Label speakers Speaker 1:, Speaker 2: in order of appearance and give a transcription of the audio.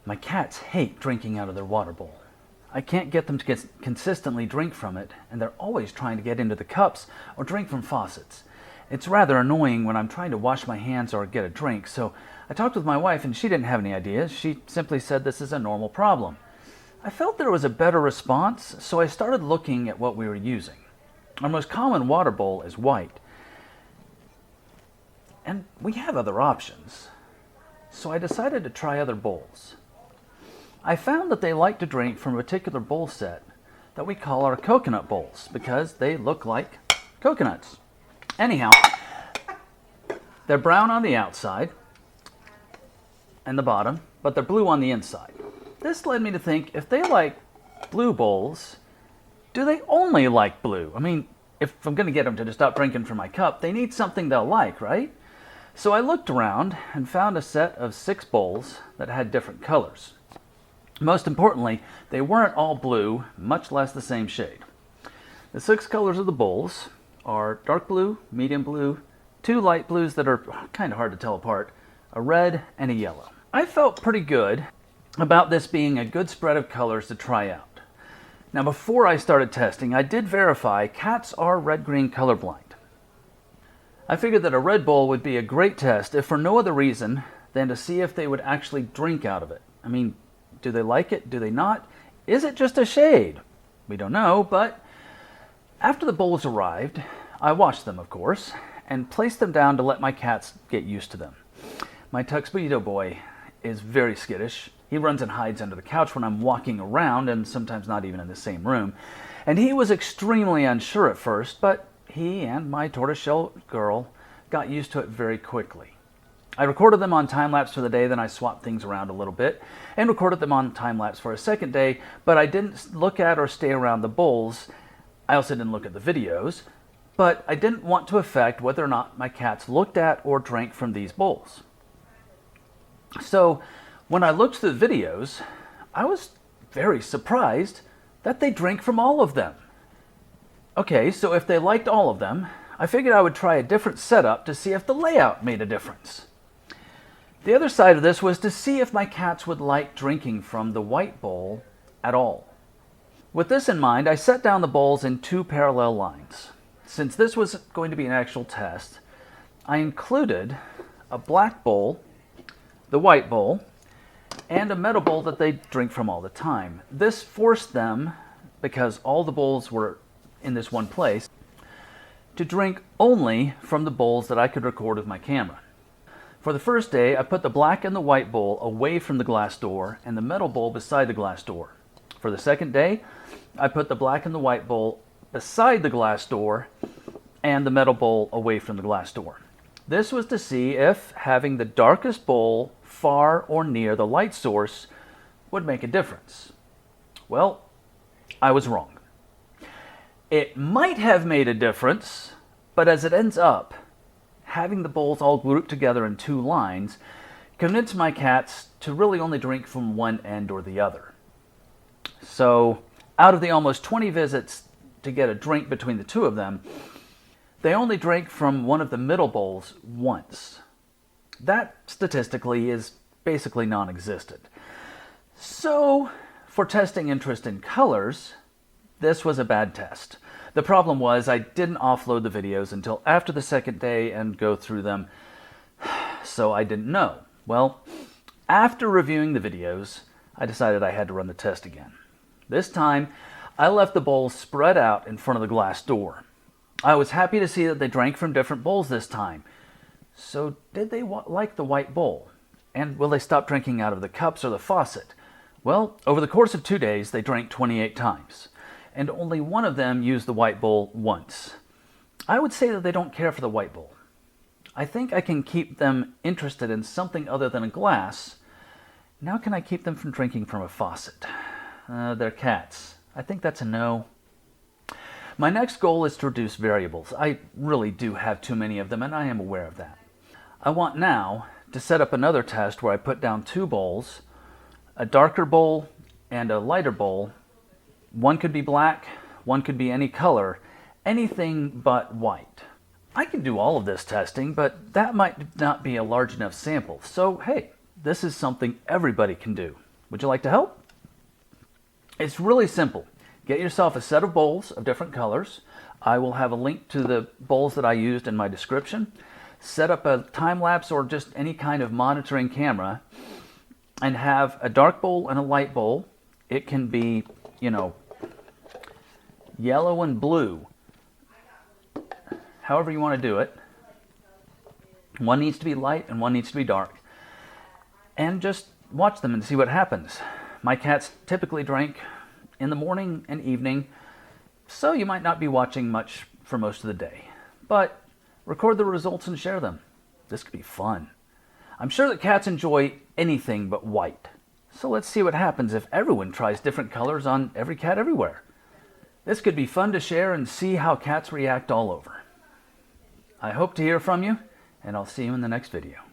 Speaker 1: My cats hate drinking out of their water bowl. I can't get them to consistently drink from it, and they're always trying to get into the cups or drink from faucets. It's rather annoying when I'm trying to wash my hands or get a drink, so I talked with my wife and she didn't have any ideas. She simply said this is a normal problem. I felt there was a better response, so I started looking at what we were using. Our most common water bowl is white, and we have other options. So I decided to try other bowls. I found that they like to drink from a particular bowl set that we call our coconut bowls because they look like coconuts. Anyhow, they're brown on the outside and the bottom, but they're blue on the inside. This led me to think, if they like blue bowls, do they only like blue? I mean, if I'm going to get them to stop drinking from my cup, they need something they'll like, right? So I looked around and found a set of 6 bowls that had different colors. Most importantly, they weren't all blue, much less the same shade. The 6 colors of the bowls are dark blue, medium blue, 2 light blues that are kind of hard to tell apart, a red, and a yellow. I felt pretty good about this being a good spread of colors to try out. Now, before I started testing, I did verify cats are red-green colorblind. I figured that a red bowl would be a great test, if for no other reason than to see if they would actually drink out of it. I mean, do they like it? Do they not? Is it just a shade? We don't know, but after the bowls arrived, I washed them, of course, and placed them down to let my cats get used to them. My tuxedo boy is very skittish. He runs and hides under the couch when I'm walking around, and sometimes not even in the same room. And he was extremely unsure at first, but he and my tortoiseshell girl got used to it very quickly. I recorded them on time-lapse for the day, then I swapped things around a little bit, and recorded them on time-lapse for a second day, but I didn't look at or stay around the bowls. I also didn't look at the videos, but I didn't want to affect whether or not my cats looked at or drank from these bowls. So when I looked through the videos, I was very surprised that they drank from all of them. Okay, so if they liked all of them, I figured I would try a different setup to see if the layout made a difference. The other side of this was to see if my cats would like drinking from the white bowl at all. With this in mind, I set down the bowls in 2 parallel lines. Since this was going to be an actual test, I included a black bowl, the white bowl, and a metal bowl that they drink from all the time. This forced them, because all the bowls were in this one place, to drink only from the bowls that I could record with my camera. For the first day, I put the black and the white bowl away from the glass door and the metal bowl beside the glass door. For the second day, I put the black and the white bowl beside the glass door and the metal bowl away from the glass door. This was to see if having the darkest bowl far or near the light source would make a difference. Well, I was wrong. It might have made a difference, but as it ends up, having the bowls all grouped together in 2 lines convinced my cats to really only drink from one end or the other. So, out of the almost 20 visits to get a drink between the 2 of them, they only drank from one of the middle bowls once. That, statistically, is basically non-existent. So, for testing interest in colors, this was a bad test. The problem was I didn't offload the videos until after the second day and go through them, so I didn't know. Well, after reviewing the videos, I decided I had to run the test again. This time, I left the bowls spread out in front of the glass door. I was happy to see that they drank from different bowls this time. So did they like the white bowl? And will they stop drinking out of the cups or the faucet? Well, over the course of 2 days, they drank 28 times. And only one of them used the white bowl once. I would say that they don't care for the white bowl. I think I can keep them interested in something other than a glass. Now can I keep them from drinking from a faucet? They're cats. I think that's a no. My next goal is to reduce variables. I really do have too many of them, and I am aware of that. I want now to set up another test where I put down 2 bowls, a darker bowl and a lighter bowl. One could be black, one could be any color, anything but white. I can do all of this testing, but that might not be a large enough sample. So hey, this is something everybody can do. Would you like to help? It's really simple. Get yourself a set of bowls of different colors. I will have a link to the bowls that I used in my description. Set up a time lapse or just any kind of monitoring camera and have a dark bowl and a light bowl. It can be, yellow and blue. However you want to do it. One needs to be light and one needs to be dark. And just watch them and see what happens. My cats typically drink in the morning and evening, so you might not be watching much for most of the day. But record the results and share them. This could be fun. I'm sure that cats enjoy anything but white. So let's see what happens if everyone tries different colors on every cat everywhere. This could be fun to share and see how cats react all over. I hope to hear from you, and I'll see you in the next video.